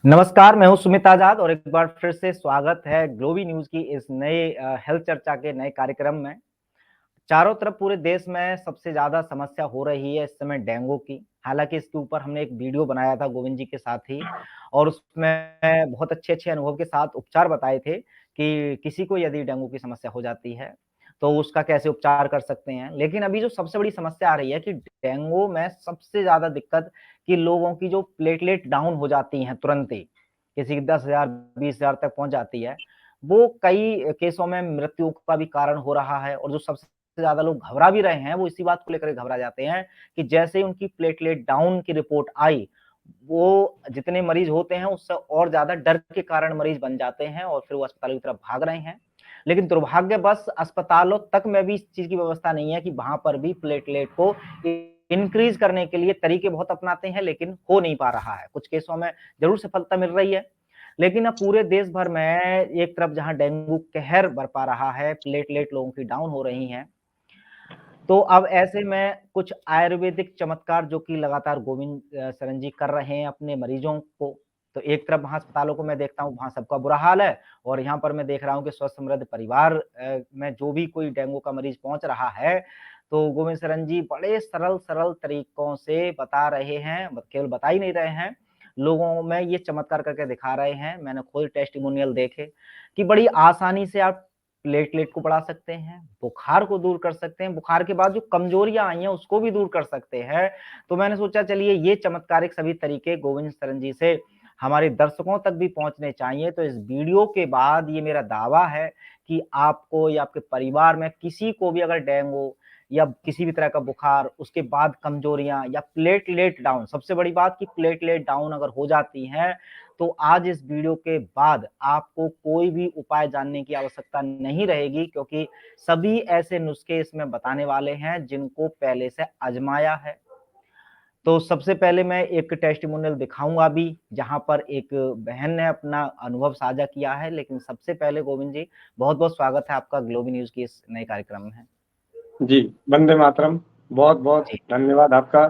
नमस्कार, मैं हूं सुमित आजाद और एक बार फिर से स्वागत है ग्लोबी न्यूज की इस नए हेल्थ चर्चा के नए कार्यक्रम में। चारों तरफ पूरे देश में सबसे ज्यादा समस्या हो रही है इस समय डेंगू की। हालांकि इसके ऊपर हमने एक वीडियो बनाया था गोविंद जी के साथ ही, और उसमें बहुत अच्छे अच्छे अनुभव के साथ उपचार बताए थे कि किसी को यदि डेंगू की समस्या हो जाती है तो उसका कैसे उपचार कर सकते हैं। लेकिन अभी जो सबसे बड़ी समस्या आ रही है कि डेंगू में सबसे ज्यादा दिक्कत कि लोगों की जो प्लेटलेट डाउन हो जाती हैं तुरंत ही, किसी की 10,000 20,000 तक पहुंच जाती है, वो कई केसों में मृत्यु का भी कारण हो रहा है। और जो सबसे ज्यादा लोग घबरा भी रहे हैं वो इसी बात को लेकर घबरा जाते हैं कि जैसे ही उनकी प्लेटलेट डाउन की रिपोर्ट आई, वो जितने मरीज होते हैं उससे और ज्यादा डर के कारण मरीज बन जाते हैं और फिर वो अस्पतालों की तरफ भाग रहे हैं। लेकिन दुर्भाग्यवश अस्पतालों तक में भी इस चीज की व्यवस्था नहीं है कि वहां पर भी प्लेटलेट को इंक्रीज करने के लिए तरीके बहुत अपनाते हैं, लेकिन हो नहीं पा रहा है। कुछ केसों में जरूर सफलता मिल रही है, लेकिन अब पूरे देश भर में एक तरफ जहां डेंगू कहर बरपा रहा है, प्लेटलेट लोगों की डाउन हो रही हैं, तो अब ऐसे में कुछ आयुर्वेदिक चमत्कार जो कि लगातार गोविंद शरण जी कर रहे हैं अपने मरीजों को। तो एक तरफ वहां अस्पतालों को मैं देखता हूँ वहां सबका बुरा हाल है, और यहाँ पर मैं देख रहा हूँ कि स्वस्थ समृद्ध परिवार में जो भी कोई डेंगू का मरीज पहुंच रहा है, तो गोविंद शरण जी बड़े सरल सरल तरीकों से बता रहे हैं, केवल बता ही नहीं रहे हैं, लोगों में ये चमत्कार करके दिखा रहे हैं। मैंने खुद टेस्टिमोनियल देखे कि बड़ी आसानी से आप प्लेटलेट को बढ़ा सकते हैं, बुखार को दूर कर सकते हैं, बुखार के बाद जो कमजोरियां आई हैं उसको भी दूर कर सकते हैं। तो मैंने सोचा चलिए ये चमत्कारिक सभी तरीके गोविंद शरण जी से हमारे दर्शकों तक भी पहुंचने चाहिए। तो इस वीडियो के बाद ये मेरा दावा है कि आपको या आपके परिवार में किसी को भी अगर डेंगू या किसी भी तरह का बुखार, उसके बाद कमजोरियां या प्लेटलेट डाउन, सबसे बड़ी बात कि प्लेटलेट डाउन अगर हो जाती है तो आज इस वीडियो के बाद आपको कोई भी उपाय जानने की आवश्यकता नहीं रहेगी, क्योंकि सभी ऐसे नुस्खे इसमें बताने वाले हैं जिनको पहले से आजमाया है। तो सबसे पहले मैं एक टेस्टिमोनियल दिखाऊंगा अभी, जहां पर एक बहन ने अपना अनुभव साझा किया है। लेकिन सबसे पहले गोविंद जी, बहुत बहुत स्वागत है आपका ग्लोबी न्यूज की इस नए कार्यक्रम में। जी, वंदे मातरम। बहुत बहुत जी धन्यवाद आपका।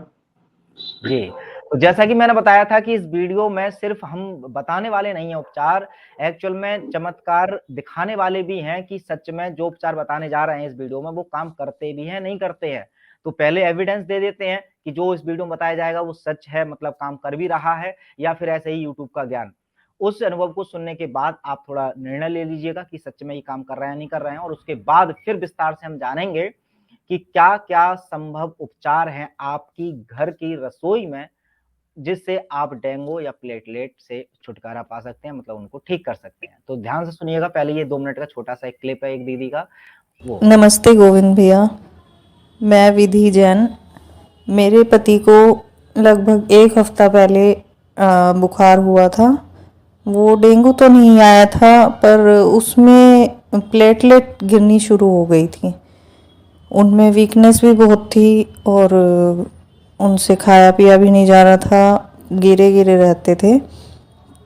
जी। तो जैसा कि मैंने बताया था कि इस वीडियो में सिर्फ हम बताने वाले नहीं है उपचार, एक्चुअल में चमत्कार दिखाने वाले भी हैं कि सच में जो उपचार बताने जा रहे हैं इस वीडियो में वो काम करते भी हैं नहीं करते हैं। तो पहले एविडेंस दे देते हैं कि जो इस वीडियो में बताया जाएगा वो सच है, मतलब काम कर भी रहा है, या फिर ऐसे ही यूट्यूब का ज्ञान। उस अनुभव को सुनने के बाद आप थोड़ा निर्णय ले लीजिएगा कि सच में ये काम कर रहे हैं नहीं कर रहे हैं, और उसके बाद फिर विस्तार से हम जानेंगे कि क्या क्या संभव उपचार हैं आपकी घर की रसोई में जिससे आप डेंगू या प्लेटलेट से छुटकारा पा सकते हैं, मतलब उनको ठीक कर सकते हैं। तो ध्यान से सुनिएगा। पहले ये 2 मिनट का छोटा सा एक क्लिप है एक दीदी का, वो। नमस्ते गोविंद भैया, मैं विधि जैन। मेरे पति को लगभग 1 हफ्ता पहले बुखार हुआ था। वो डेंगू तो नहीं आया था, पर उसमें प्लेटलेट गिरनी शुरू हो गई थी। उनमें वीकनेस भी बहुत थी और उनसे खाया पिया भी नहीं जा रहा था, गिरे गिरे रहते थे।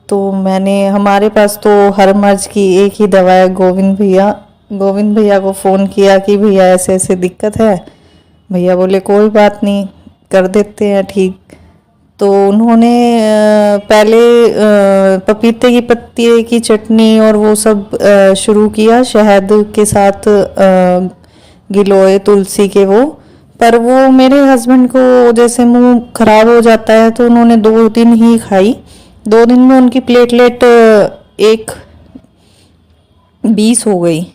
तो मैंने, हमारे पास तो हर मर्ज की एक ही दवा है गोविंद भैया को फ़ोन किया कि भैया ऐसे ऐसे दिक्कत है। भैया बोले कोई बात नहीं, कर देते हैं ठीक। तो उन्होंने पहले पपीते की पत्ती की चटनी और वो सब शुरू किया, शहद के साथ गिलोय तुलसी के वो। पर वो मेरे हस्बैंड को जैसे मुंह खराब हो जाता है, तो उन्होंने 2 दिन ही खाई। 2 दिन में उनकी प्लेटलेट 1:20 हो गई,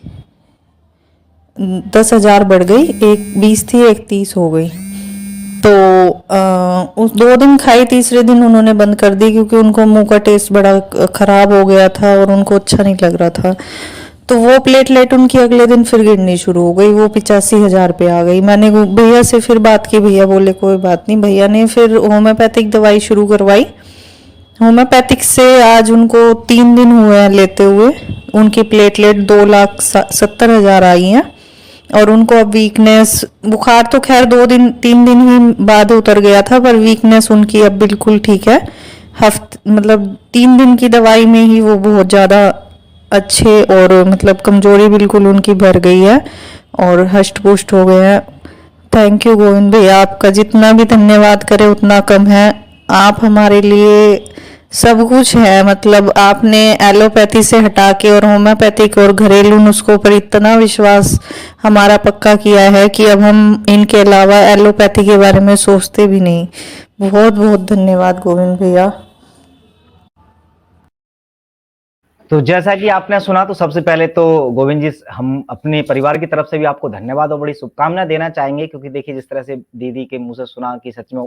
10,000 बढ़ गई। 1:20 थी, 1:30 हो गई। तो उस 2 दिन खाई, तीसरे दिन उन्होंने बंद कर दी क्योंकि उनको मुंह का टेस्ट बड़ा खराब हो गया था और उनको अच्छा नहीं लग रहा था। तो वो प्लेटलेट उनकी अगले दिन फिर गिरनी शुरू हो गई, वो 85,000 पे आ गई। मैंने भैया से फिर बात की, भैया बोले कोई बात नहीं। भैया ने फिर होम्योपैथिक दवाई शुरू करवाई। होम्योपैथिक से आज उनको 3 दिन हुए हैं लेते हुए। उनकी प्लेटलेट 2,70,000 आई हैं और उनको अब वीकनेस, बुखार तो खैर 3 दिन ही बाद उतर गया था, पर वीकनेस उनकी अब बिल्कुल ठीक है। मतलब 3 दिन की दवाई में ही वो बहुत ज़्यादा अच्छे, और मतलब कमजोरी बिल्कुल उनकी भर गई है और हष्ट पुष्ट हो गए हैं। थैंक यू गोविंद भैया, आपका जितना भी धन्यवाद करे उतना कम है। आप हमारे लिए सब कुछ है, मतलब आपने एलोपैथी से हटा के और होम्योपैथिक और घरेलू नुस्खों पर इतना विश्वास हमारा पक्का किया है कि अब हम इनके अलावा एलोपैथी के बारे में सोचते भी नहीं। बहुत बहुत धन्यवाद गोविंद भैया। तो जैसा कि आपने सुना, तो सबसे पहले तो गोविंद जी, हम अपने परिवार की तरफ से भी आपको धन्यवाद और बड़ी शुभकामनाएं देना चाहेंगे, क्योंकि देखिए जिस तरह से दीदी के मुंह से सुना कि सच में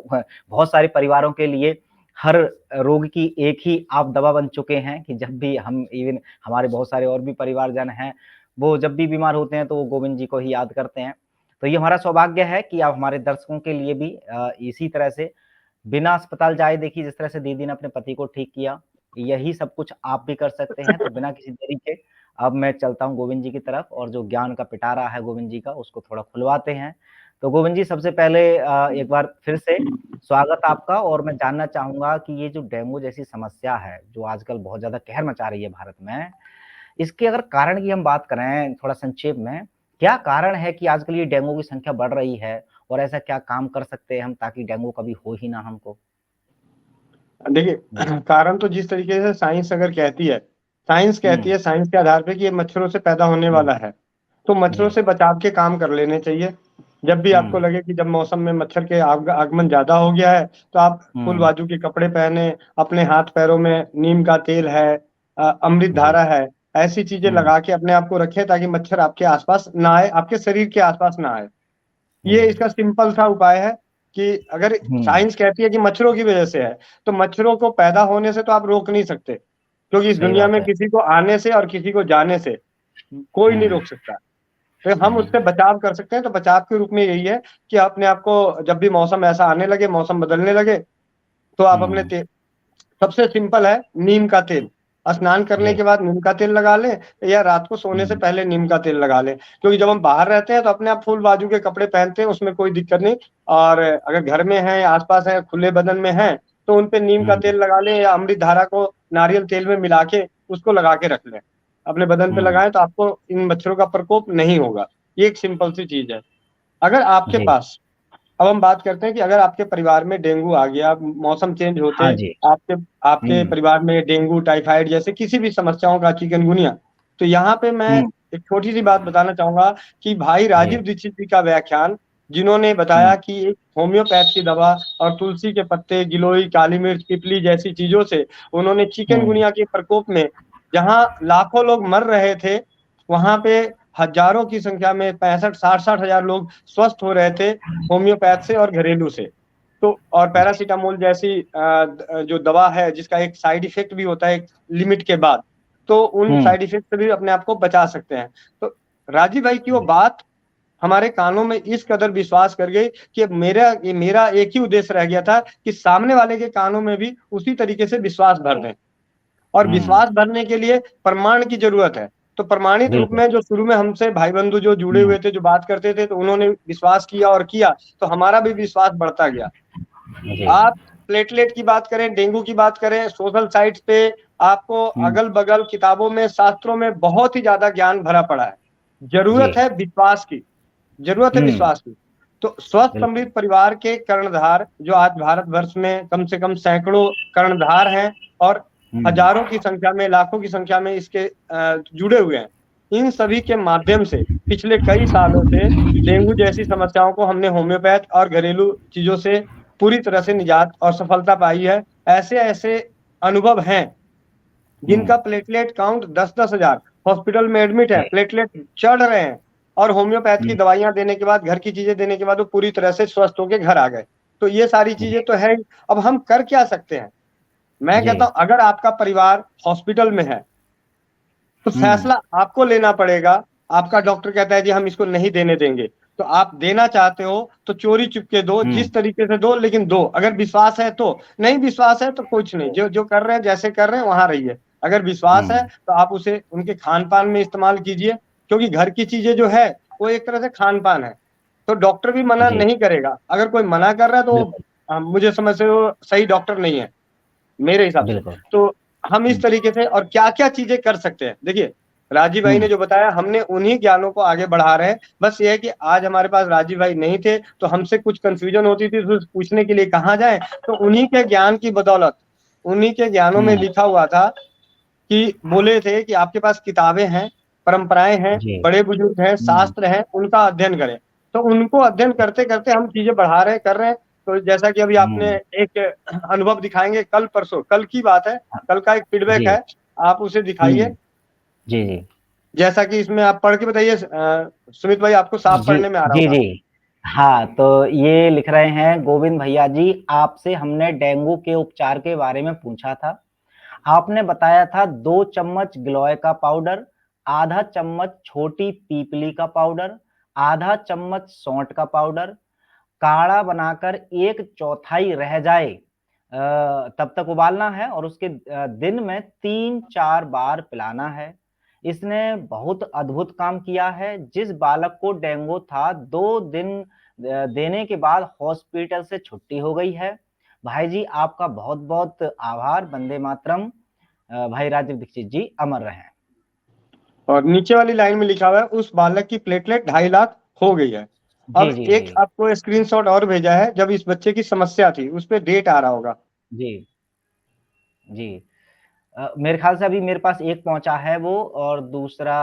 बहुत सारे परिवारों के लिए हर रोग की एक ही आप दवा बन चुके हैं, कि जब भी हम, इवन हमारे बहुत सारे और भी परिवारजन हैं, वो जब भी बीमार होते हैं तो वो गोविंद जी को ही याद करते हैं। तो ये हमारा सौभाग्य है कि आप हमारे दर्शकों के लिए भी इसी तरह से बिना अस्पताल जाए, देखिए जिस तरह से दीदी ने अपने पति को ठीक किया, यही सब कुछ आप भी कर सकते हैं। तो बिना किसी देरी के अब मैं चलता हूँ गोविंद जी की तरफ, और जो ज्ञान का पिटारा है गोविंद जी का, उसको थोड़ा खुलवाते हैं। तो गोविंद जी, सबसे पहले एक बार फिर से स्वागत आपका, और मैं जानना चाहूंगा कि ये जो डेंगू जैसी समस्या है, जो आजकल बहुत ज्यादा कहर मचा रही है भारत में, इसके अगर कारण की हम बात करें थोड़ा संक्षेप में, क्या कारण है कि आजकल ये डेंगू की संख्या बढ़ रही है, और ऐसा क्या काम कर सकते हैं हम ताकि डेंगू कभी हो ही ना हमको? देखिए, कारण तो जिस तरीके से साइंस अगर कहती है, साइंस कहती है साइंस के आधार पे कि ये मच्छरों से पैदा होने वाला है, तो मच्छरों से बचाव के काम कर लेने चाहिए। जब भी आपको लगे कि जब मौसम में मच्छर के आगमन ज्यादा हो गया है, तो आप फुल बाजू के कपड़े पहने, अपने हाथ पैरों में नीम का तेल है, अमृत धारा है, ऐसी चीजें लगा के अपने आप को रखें ताकि मच्छर आपके आसपास ना आए, आपके शरीर के आसपास ना आए। ये इसका सिंपल सा उपाय है कि अगर साइंस कहती है कि मच्छरों की वजह से है, तो मच्छरों को पैदा होने से तो आप रोक नहीं सकते, क्योंकि इस दुनिया में किसी को आने से और किसी को जाने से कोई नहीं रोक सकता। तो हम उससे बचाव कर सकते हैं। तो बचाव के रूप में यही है कि अपने आप को जब भी मौसम ऐसा आने लगे, मौसम बदलने लगे, तो आप अपने सबसे सिंपल है नीम का तेल। स्नान करने के बाद नीम का तेल लगा लें, या रात को सोने से पहले नीम का तेल लगा लें, क्योंकि जब हम बाहर रहते हैं तो अपने आप फुल बाजू के कपड़े पहनते हैं, उसमें कोई दिक्कत नहीं। और अगर घर में है, आसपास है, खुले बदन में है, तो उन पे नीम का तेल लगा लें, या अमृत धारा को नारियल तेल में मिला के उसको लगा के रख लें, अपने बदन पे लगाएं, तो आपको इन मच्छरों का प्रकोप नहीं होगा। ये एक सिंपल सी चीज है। अगर आपके पास, अब हम बात करते हैं कि अगर आपके परिवार में डेंगू आ गया, मौसम चेंज होते आपके आपके परिवार में डेंगू, टाइफाइड जैसे किसी भी समस्याओं का, चिकनगुनिया, तो यहाँ पे मैं एक छोटी सी बात बताना चाहूंगा कि भाई राजीव दीक्षित जी का व्याख्यान, जिन्होंने बताया कि एक होम्योपैथ की दवा और तुलसी के पत्ते, गिलोई, काली मिर्च, पिपली जैसी चीजों से उन्होंने चिकनगुनिया के प्रकोप में, जहां लाखों लोग मर रहे थे, वहां पे हजारों की संख्या में 65-60 हजार लोग स्वस्थ हो रहे थे होम्योपैथ से और घरेलू से। तो और पैरासीटामोल जैसी जो दवा है, जिसका एक साइड इफेक्ट भी होता है एक लिमिट के बाद, तो उन साइड इफेक्ट से भी अपने आप को बचा सकते हैं। तो राजीव भाई की वो बात हमारे कानों में इस कदर विश्वास कर गई कि मेरा एक ही उद्देश्य रह गया था कि सामने वाले के कानों में भी उसी तरीके से विश्वास भर दें। और विश्वास भरने के लिए प्रमाण की जरूरत है। तो प्रमाणित रूप में जो शुरू में हमसे भाई बंधु जो जुड़े हुए थे, जो बात करते थे, तो उन्होंने विश्वास किया और किया, तो हमारा भी विश्वास बढ़ता गया। आप प्लेटलेट की बात करें, डेंगू की बात करें, सोशल साइट्स पे आपको अगल बगल किताबों में, शास्त्रों में बहुत ही ज्यादा ज्ञान भरा पड़ा है। जरूरत है विश्वास की, जरूरत है विश्वास की। तो स्वस्थ समृद्ध परिवार के कर्णधार, जो आज भारतवर्ष में कम से कम सैकड़ों कर्णधार हैं और हजारों की संख्या में, लाखों की संख्या में इसके जुड़े हुए हैं, इन सभी के माध्यम से पिछले कई सालों से डेंगू जैसी समस्याओं को हमने होम्योपैथ और घरेलू चीजों से पूरी तरह से निजात और सफलता पाई है। ऐसे ऐसे अनुभव हैं जिनका प्लेटलेट काउंट 10-10 हजार, हॉस्पिटल में एडमिट है, प्लेटलेट चढ़ रहे हैं, और होम्योपैथ की दवाइयां देने के बाद, घर की चीजें देने के बाद वो पूरी तरह से स्वस्थ होकर घर आ गए। तो ये सारी चीजें तो है। अब हम कर क्या सकते हैं? मैं कहता हूं, अगर आपका परिवार हॉस्पिटल में है तो फैसला आपको लेना पड़ेगा। आपका डॉक्टर कहता है जी हम इसको नहीं देने देंगे, तो आप देना चाहते हो तो चोरी चुपके दो, जिस तरीके से दो, लेकिन दो। अगर विश्वास है तो, नहीं विश्वास है तो कुछ नहीं, जो जो कर रहे हैं, जैसे कर रहे हैं वहां रहिए। अगर विश्वास है तो आप उसे उनके खान पान में इस्तेमाल कीजिए, क्योंकि घर की चीजें जो है वो एक तरह से खान पान है। तो डॉक्टर भी मना नहीं करेगा। अगर कोई मना कर रहा है तो मुझे समझ से वो सही डॉक्टर नहीं है मेरे हिसाब से। तो हम इस तरीके से और क्या क्या चीजें कर सकते हैं, देखिए राजीव भाई ने जो बताया, हमने उन्हीं ज्ञानों को आगे बढ़ा रहे हैं। बस ये है कि आज हमारे पास राजीव भाई नहीं थे तो हमसे कुछ कंफ्यूजन होती थी, तो पूछने के लिए कहाँ जाए, तो उन्हीं के ज्ञान की बदौलत उन्हीं के ज्ञानों में लिखा हुआ था कि बोले थे कि आपके पास किताबें हैं, परंपराएं हैं, जी। बड़े बुजुर्ग हैं, शास्त्र हैं, उनका अध्ययन करें। तो उनको अध्ययन करते करते हम चीजें बढ़ा रहे कर रहे हैं। तो जैसा कि अभी आपने एक अनुभव दिखाएंगे कल परसों, कल की बात है, कल का एक फीडबैक जी। है, आप उसे दिखाइए। जी जी जैसा कि इसमें आप पढ़ के बताइए सुमित भाई, आपको साफ जी पढ़ने में आ रहा जी होगा। जी। हाँ, तो ये लिख रहे हैं गोविंद भैया जी, आपसे हमने डेंगू के उपचार के बारे में पूछा था। आपने बताया था 2 चम्मच गिलोय का पाउडर, आधा चम्मच छोटी पीपली का पाउडर, आधा चम्मच सौंठ का पाउडर, काढ़ा बनाकर 1/4 रह जाए तब तक उबालना है और उसके दिन में 3-4 बार पिलाना है। इसने बहुत अद्भुत काम किया है। जिस बालक को डेंगू था 2 दिन देने के बाद हॉस्पिटल से छुट्टी हो गई है। भाई जी आपका बहुत-बहुत आभार। वंदे मातरम। भाई राजीव दीक्षित जी अमर रहें। और नीचे वाली लाइन में लिखा हुआ है उस बालक की प्लेटलेट 2.5 लाख हो गई है। जी अब जी एक जी आपको स्क्रीनशॉट और भेजा है, जब इस बच्चे की समस्या थी उस पे डेट आ रहा होगा। जी जी। मेरे ख्याल से अभी मेरे पास एक पहुंचा है वो, और दूसरा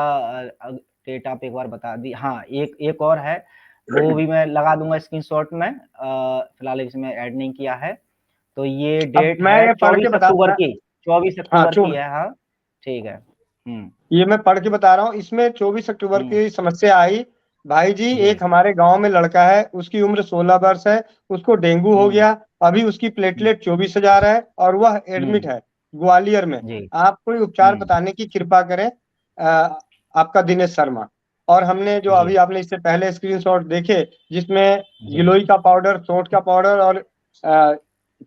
डेट आप एक बार बता दी। हाँ, एक और है, वो भी मैं लगा दूंगा स्क्रीनशॉट में। फिलहाल इसमें ऐड नहीं किया है। तो ये अब डेट मैं है ये पढ़ के 24 बता अक्टूबर रहा। की। 24 हाँ, अक्टूबर की है। हाँ, ठीक है। ये मैं पढ़ के बता रहा हूँ। इसमें 24 अक्टूबर हम्म, की समस्या आई। भाई जी, जी। एक हमारे गांव में लड़का है, उसकी उम्र 16 वर्ष है, उसको डेंगू हो हम्म, गया। अभी उसकी हम्म, प्लेटलेट 24,000 है और वह एडमिट हम्म, है ग्वालियर में। जी। आप कोई उपचार बताने की कृपा करें। आपका दिनेश शर्मा। और हमने जो जी अभी आपने इससे पहले स्क्रीनशॉट देखे, जिसमें जी। गिलोय का पाउडर, सोंठ का पाउडर और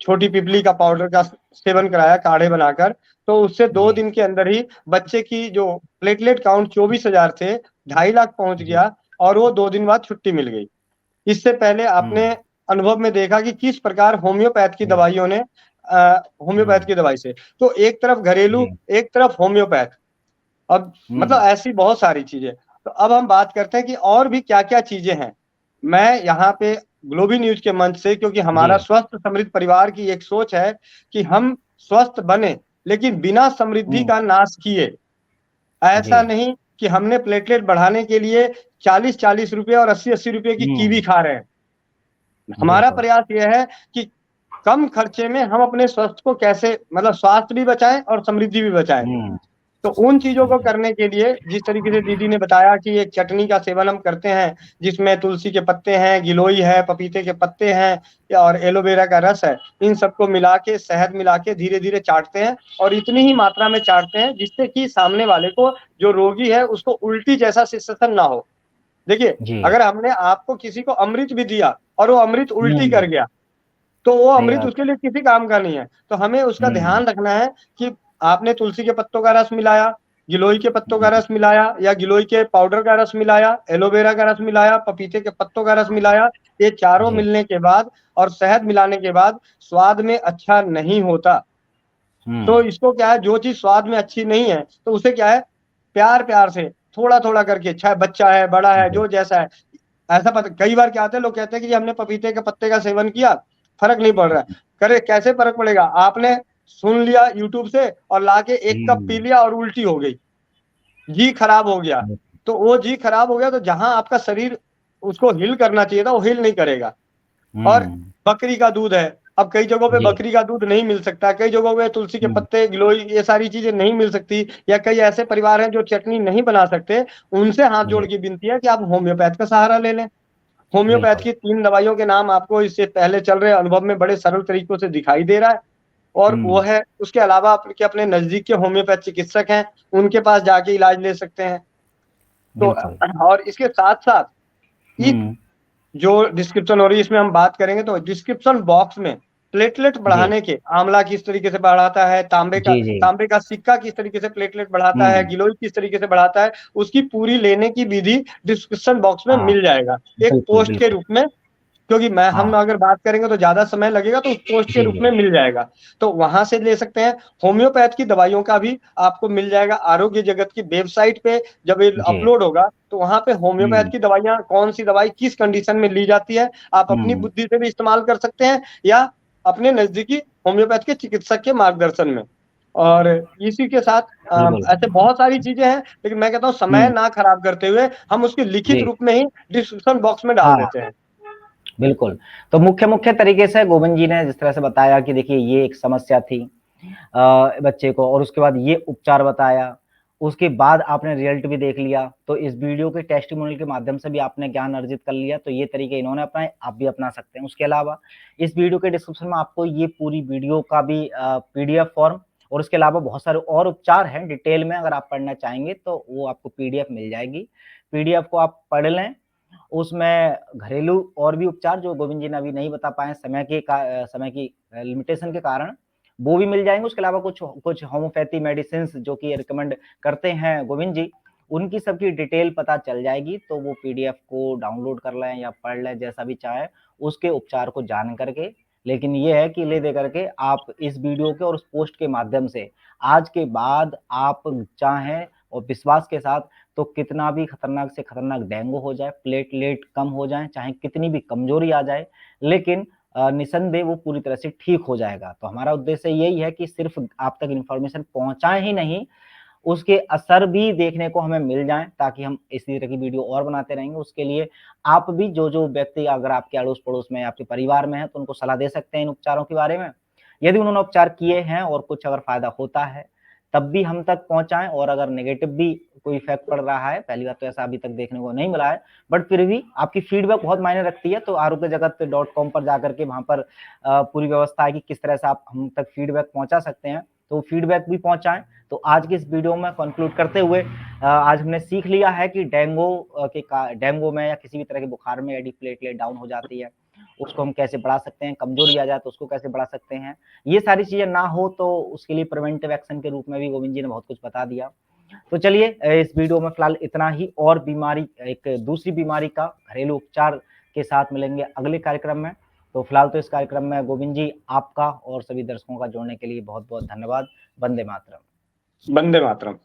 छोटी पिपली का पाउडर का सेवन कराया काढ़े बनाकर, तो उससे 2 जी दिन के अंदर ही बच्चे की जो प्लेटलेट काउंट 24,000 थे 2.5 लाख पहुंच जी। गया और वो 2 दिन बाद छुट्टी मिल गई। इससे पहले आपने अनुभव में देखा कि किस प्रकार होम्योपैथ की जी। दवाइयों ने होम्योपैथ की दवाई से, तो एक तरफ घरेलू, जी। एक तरफ होम्योपैथ। अब मतलब ऐसी बहुत सारी चीजें। तो अब हम बात करते हैं कि और भी क्या क्या चीजें हैं। मैं यहाँ पे ग्लोबी न्यूज के मंच से, क्योंकि जी हमारा स्वस्थ समृद्ध परिवार की एक सोच है कि हम स्वस्थ बने लेकिन बिना समृद्धि का नाश किए। जी। ऐसा नहीं कि हमने प्लेटलेट बढ़ाने के लिए 40-40 रुपए और 80-80 रुपए की कीवी खा रहे हैं। हमारा बिल्कुल। प्रयास यह है कि कम खर्चे में हम अपने स्वास्थ्य को कैसे, मतलब स्वास्थ्य भी बचाएं और समृद्धि भी बचाएं। तो उन चीजों को करने के लिए जिस तरीके से दीदी ने बताया कि एक चटनी का सेवन हम करते हैं, जिसमें तुलसी के पत्ते हैं, गिलोई है, पपीते के पत्ते हैं और एलोवेरा का रस है, इन सबको मिला के, शहद मिला के धीरे धीरे चाटते हैं और इतनी ही मात्रा में चाटते हैं जिससे कि सामने वाले को, जो रोगी है, उसको उल्टी जैसा सेंसेशन ना हो। देखिए, जी। अगर हमने आपको किसी को अमृत भी दिया और वो अमृत उल्टी कर हुँ, गया, तो वो सही अमृत बात। उसके लिए किसी काम का नहीं है। तो हमें उसका हुँ, ध्यान रखना है कि आपने तुलसी के पत्तों का रस मिलाया, गिलोय के पत्तों का हुँ, रस मिलाया या गिलोय के पाउडर का रस मिलाया, एलोवेरा का रस मिलाया, पपीते के पत्तों का रस मिलाया, ये चारों जी। मिलने के बाद और शहद मिलाने के बाद स्वाद में अच्छा नहीं होता। तो हुँ, इसको क्या है, जो चीज़ स्वाद में अच्छी नहीं है, तो उसे क्या है, प्यार-प्यार से, थोड़ा-थोड़ा करके, चाहे बच्चा है, बड़ा है, जी। जो जैसा है। ऐसा पता कई बार क्या होता है, लोग कहते हैं कि हमने पपीते के पत्ते का सेवन किया, फ़र्क नहीं पड़ रहा है। करे कैसे फ़र्क पड़ेगा? आपने सुन लिया यूट्यूब से और लाके 1 कप पी हुँ, लिया और उल्टी हो गई, जी खराब हो गया। हुँ, तो वो जी खराब हो गया, तो जहाँ आपका शरीर उसको हील करना चाहिए था, वो हील नहीं करेगा। और हुँ, बकरी का दूध है, अब कई जगहों पे जी। बकरी का दूध नहीं मिल सकता, कई जगहों पे तुलसी के हुँ, पत्ते, गिलोय, ये सारी चीज़ें नहीं मिल सकती, या कई ऐसे परिवार हैं जो चटनी नहीं बना सकते, उनसे हाथ जोड़ जी, के विनती है कि आप होम्योपैथ का सहारा ले लें। होम्योपैथ बिल्कुल। की 3 दवाइयों के नाम आपको इससे पहले चल रहे अनुभव में बड़े सरल तरीकों से दिखाई दे रहा है, और वो हुँ, है, उसके अलावा आपके अपने नज़दीक के होम्योपैथ चिकित्सक हैं, उनके पास जाके इलाज ले सकते हैं। तो बिल्कुल। और इसके साथ-साथ इस हुँ, जो डिस्क्रिप्शन हो रही है इसमें हम बात करेंगे, तो डिस्क्रिप्शन बॉक्स में प्लेटलेट जी, बढ़ाने के, आंवला किस तरीके से बढ़ाता है, जी, जी। तांबे का सिक्का किस तरीके से प्लेटलेट बढ़ाता है, हुँ, गिलोय किस तरीके से बढ़ाता है, उसकी पूरी लेने की विधि डिस्क्रिप्शन बॉक्स में हाँ, मिल जाएगा, एक बिल्कुल, पोस्ट के बिल्कुल। रूप में। क्योंकि हम हाँ, अगर बात करेंगे तो ज़्यादा समय लगेगा, तो उस पोस्ट के जी, रूप जी, में मिल जाएगा। तो वहाँ से ले सकते हैं। होम्योपैथ की दवाइयों का भी आपको मिल जाएगा आरोग्य जगत की वेबसाइट पे। जब ये जी। अपलोड होगा, तो वहाँ पे होम्योपैथ हुँ, की दवाइयाँ, कौन-सी दवाई किस कंडीशन में ली जाती है, आप अपनी हुँ, बुद्धि से भी इस्तेमाल कर सकते हैं, या अपने नजदीकी होम्योपैथ के चिकित्सक के मार्गदर्शन में। और इसी के साथ बिल्कुल। ऐसे बहुत सारी चीजें हैं, लेकिन मैं कहता हूँ समय ना खराब करते हुए हम उसकी लिखित जी। रूप में ही डिस्क्रिप्शन बॉक्स में डाल हाँ, देते हैं। बिल्कुल। तो मुख्य तरीके से गोविंद जी ने जिस तरह से बताया कि देखिए ये एक समस्या थी बच्चे को, और उसके बाद ये उपचार बताया, उसके बाद आपने रिजल्ट भी देख लिया, तो इस वीडियो के टेस्टिमोनियल के माध्यम से भी आपने ज्ञान अर्जित कर लिया, तो ये तरीके इन्होंने अपनाए, आप भी अपना सकते हैं। उसके अलावा इस वीडियो के डिस्क्रिप्शन में आपको ये पूरी वीडियो का भी पीडीएफ फॉर्म और उसके अलावा बहुत सारे और उपचार हैं डिटेल में, अगर आप पढ़ना चाहेंगे तो वो आपको पीडीएफ मिल जाएगी। पीडीएफ को आप पढ़ लें, उसमें घरेलू और भी उपचार जो गोविंद जी ने अभी नहीं बता पाए समय की लिमिटेशन के कारण, वो भी मिल जाएंगे। उसके अलावा कुछ होम्योपैथी मेडिसिन जो कि रिकमेंड करते हैं गोविंद जी, उनकी सबकी डिटेल पता चल जाएगी। तो वो पीडीएफ को डाउनलोड कर लें या पढ़ लें, जैसा भी चाहे, उसके उपचार को जान करके। लेकिन ये है कि ले दे करके आप इस वीडियो के और उस पोस्ट के माध्यम से आज के बाद आप चाहें और विश्वास के साथ, तो कितना भी खतरनाक से खतरनाक डेंगू हो जाए, प्लेटलेट कम हो जाए, चाहे कितनी भी कमजोरी आ जाए, लेकिन निसंदेह वो पूरी तरह से ठीक हो जाएगा। तो हमारा उद्देश्य यही है कि सिर्फ आप तक इन्फॉर्मेशन पहुंचाए ही नहीं, उसके असर भी देखने को हमें मिल जाए, ताकि हम इसी तरह की वीडियो और बनाते रहेंगे। उसके लिए आप भी जो व्यक्ति अगर आपके अड़ोस पड़ोस में आपके परिवार में है, तो उनको सलाह दे सकते हैं इन उपचारों के बारे में। यदि उन्होंने उपचार किए हैं और कुछ अगर फायदा होता है, तब भी हम तक पहुंचाएं। और अगर नेगेटिव भी कोई इफेक्ट पड़ रहा है, पहली बात तो ऐसा अभी तक देखने को नहीं मिला है, बट फिर भी आपकी फीडबैक बहुत मायने रखती है। तो आरोग्यजगत.com पर जाकर के वहां पर पूरी व्यवस्था है कि किस तरह से आप हम तक फीडबैक पहुंचा सकते हैं, तो फीडबैक भी पहुंचाएं। तो आज की इस वीडियो में कंक्लूड करते हुए आज हमने सीख लिया है कि डेंगू में या किसी भी तरह के बुखार में यदि प्लेटलेट डाउन हो जाती है, उसको हम कैसे बढ़ा सकते हैं, कमजोरी आ जाए तो उसको कैसे बढ़ा सकते हैं। ये सारी चीजें ना हो तो उसके लिए प्रिवेंटिव एक्शन के रूप में भी गोविंद जी ने बहुत कुछ बता दिया। तो चलिए इस वीडियो में फिलहाल इतना ही, और एक दूसरी बीमारी का घरेलू उपचार के साथ मिलेंगे अगले कार्यक्रम में। तो फिलहाल तो इस कार्यक्रम में गोविंद जी आपका और सभी दर्शकों का जोड़ने के लिए बहुत बहुत धन्यवाद। वंदे मातरम। वंदे मातरम।